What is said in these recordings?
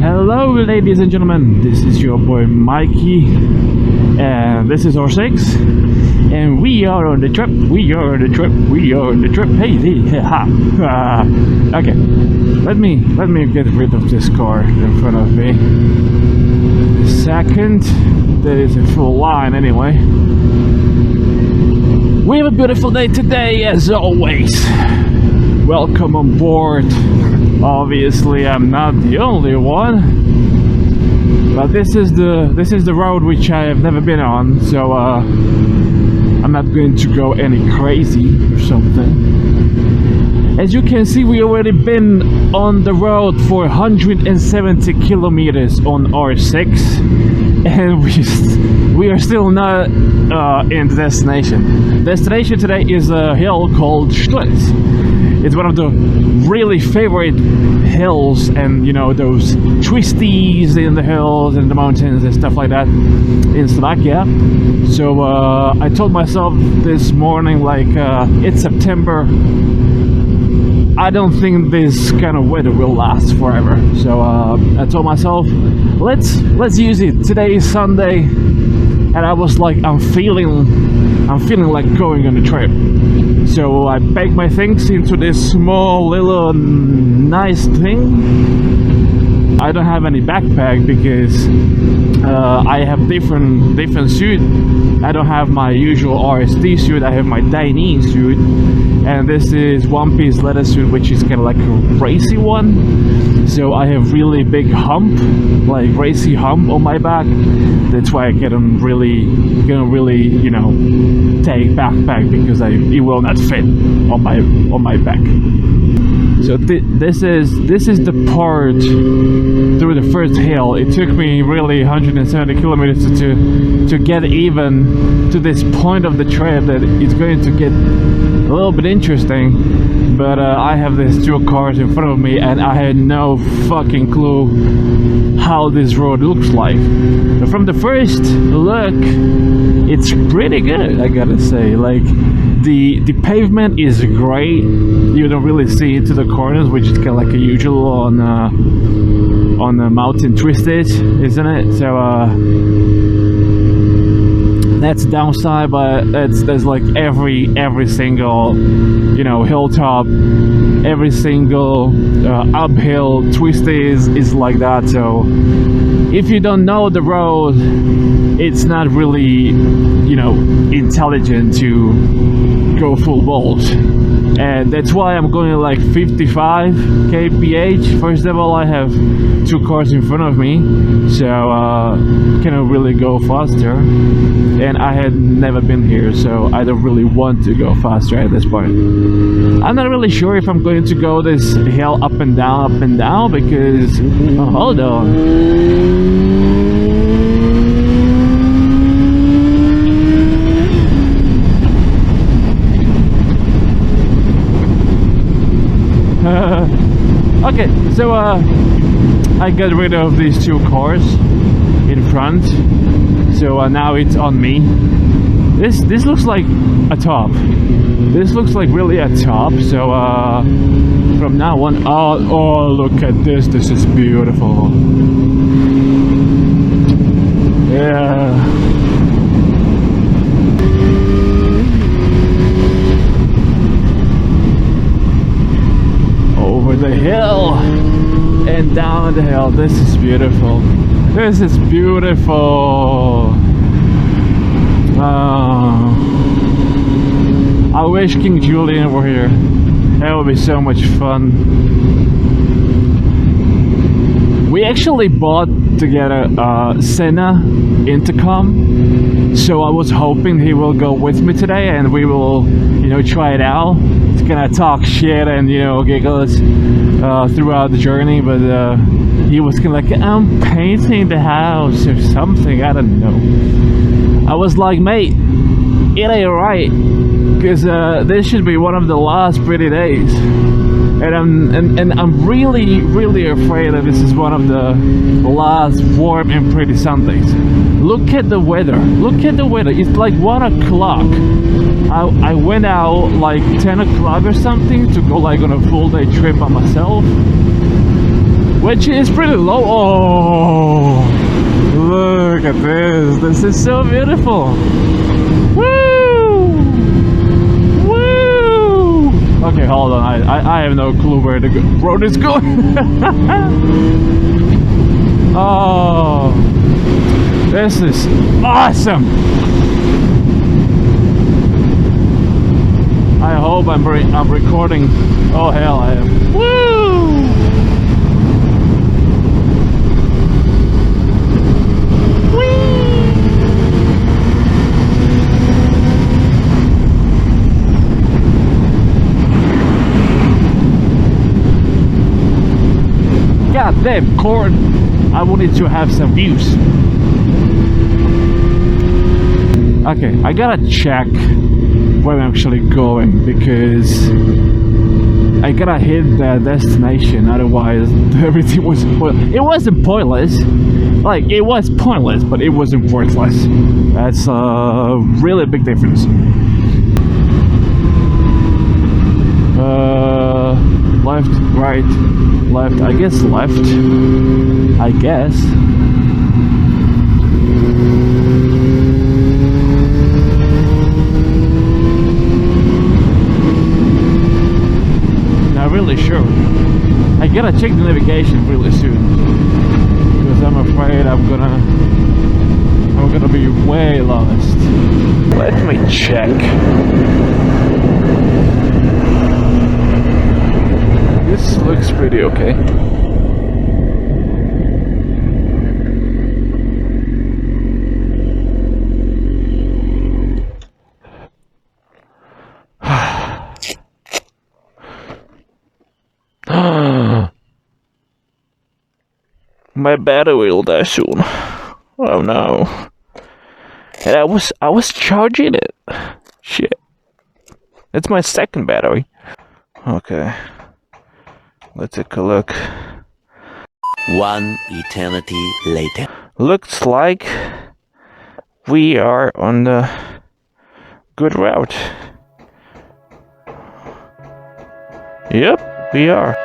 Hello ladies and gentlemen, this is your boy Mikey and this is R6 and we are on the trip, we are on the trip, we are on the trip. Hey, ha. Okay, let me get rid of this car in front of me. A second, there is a full line anyway. We have a beautiful day today as always. Welcome on board. Obviously I'm not the only one, but this is the road which I have never been on, so I'm not going to go any crazy or something. As you can see, we already been on the road for 170 kilometers on R6 and we are still not in the destination. Destination today is a hill called Šturec. It's one of the really favorite hills, and you know, those twisties in the hills and the mountains and stuff like that in Slovakia. So I told myself this morning, like, it's September, I don't think this kind of weather will last forever. So I told myself, let's use it. Today is Sunday and I was like, I'm feeling like going on a trip. So I packed my things into this small little nice thing. I don't have any backpack because I have different suit. I don't have my usual RST suit, I have my Daini suit, and this is one piece leather suit which is kind of like a racy one. So I have really big hump, like racy hump on my back. That's why I can't really, you know, take backpack because it will not fit on my back. So this is the part through the first hill. It took me really 170 kilometers to get even to this point of the trip that it's going to get a little bit interesting. But I have these two cars in front of me and I had no fucking clue how this road looks like. But from the first look, it's pretty good, I gotta say. Like, the pavement is great. You don't really see into the corners, which is kind of like a usual on the mountain twisted, isn't it? So that's downside, but there's like every single, you know, hilltop, every single uphill twist is like that. So if you don't know the road, it's not really, you know, intelligent to go full balls. And that's why I'm going like 55 kph. First of all, I have two cars in front of me, so cannot really go faster, and I had never been here, so I don't really want to go faster at this point. I'm not really sure if I'm going to go this hill up and down because hold on. Okay, so I got rid of these two cars in front, so now it's on me. This looks like a top. This looks like really a top. So from now on, oh look at this. This is beautiful. Yeah. Over the hill and down the hill. This is beautiful. This is beautiful. I wish King Julian were here. That would be so much fun. We actually bought together Senna intercom, so I was hoping he will go with me today and we will, you know, try it out. It's gonna talk shit and, you know, giggles throughout the journey, but he was kind of like, I'm painting the house or something, I don't know. I was like, mate, it ain't right, because this should be one of the last pretty days, and I'm really afraid that this is one of the last warm and pretty Sundays. Look at the weather. Look at the weather. It's like 1 o'clock. I went out like 10 o'clock or something to go like on a full day trip by myself. which is pretty low. Oh, look at this. This is so beautiful. Woo! Woo! Okay, hold on. I have no clue where the road is going. Oh, this is awesome. I hope I'm recording. Oh hell, I am. Woo! Whee! God damn, Cord! I wanted to have some views. Okay, I gotta check where I'm actually going, because I gotta hit that destination, otherwise everything was it wasn't pointless. Like, it was pointless, but it wasn't worthless. That's a really big difference. Left, right, left. I guess left. I guess. Really sure. I gotta check the navigation really soon, because I'm afraid I'm gonna be way lost. Let me check. This looks pretty okay. My battery will die soon. Oh no. And I was charging it. Shit. It's my second battery. Okay. Let's take a look. One eternity later. Looks like we are on the good route. Yep, we are.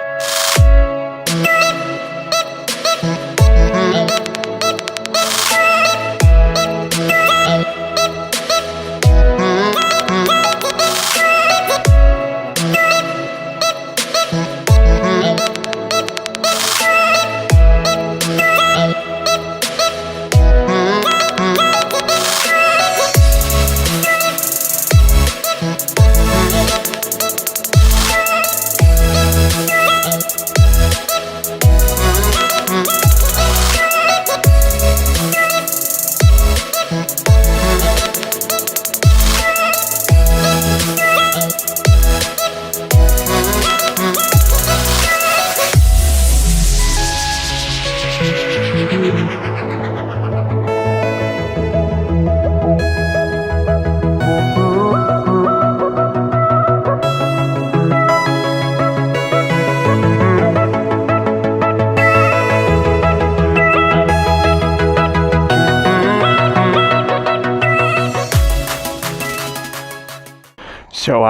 So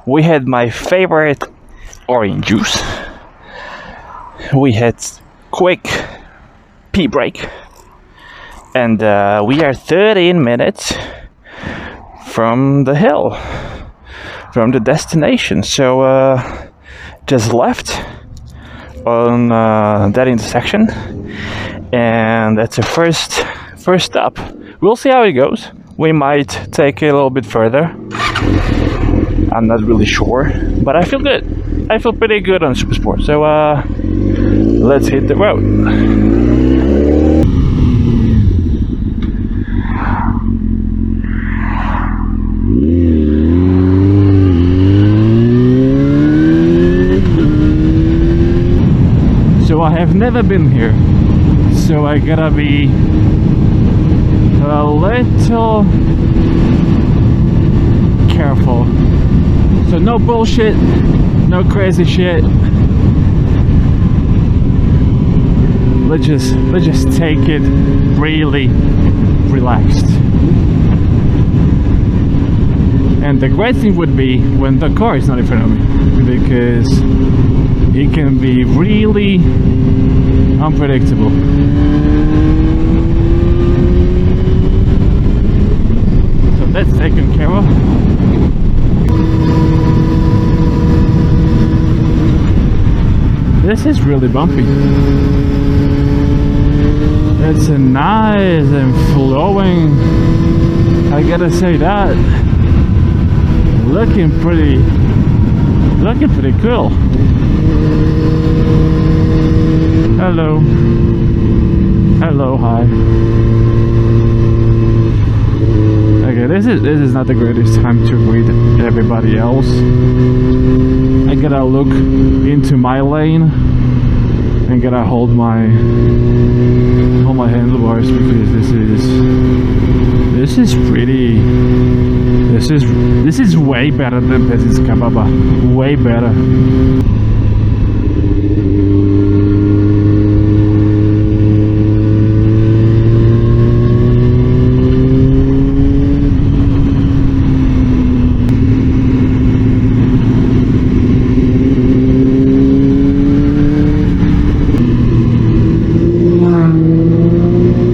we had my favorite orange juice. We had quick pee break, and we are 13 minutes from the hill, from the destination. So just left on that intersection, and that's the first stop. We'll see how it goes. We might take it a little bit further. I'm not really sure, but I feel good. I feel pretty good on Super Sport. So let's hit the road. So I have never been here, so I gotta be a little careful. So no bullshit, no crazy shit. Let's just take it really relaxed. And the great thing would be when the car is not in front of me, because it can be really unpredictable. So that's taken care of. This is really bumpy. It's a nice and flowing, I gotta say that. Looking pretty cool. Hello. Hello, hi. Okay, this is not the greatest time to greet everybody else. I gotta look into my lane and gotta hold my handlebars, because this is way better than Pesis Kababa. Way better.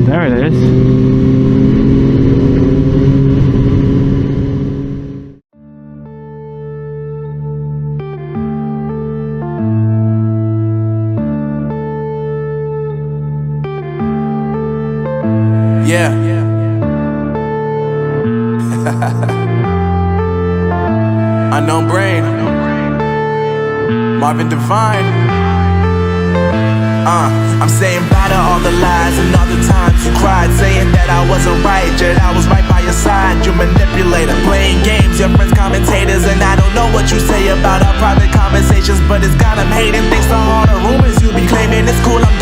There it is. Yeah. Unknown Brain. Marvin Devine. I'm saying bye to all the lies and all the times you cried, saying that I wasn't right, yet I was right by your side. You manipulator, playing games, your friends commentators, and I don't know what you say about our private conversations, but it's got them hating. Thanks to all the rumors you be claiming, it's cool. I'm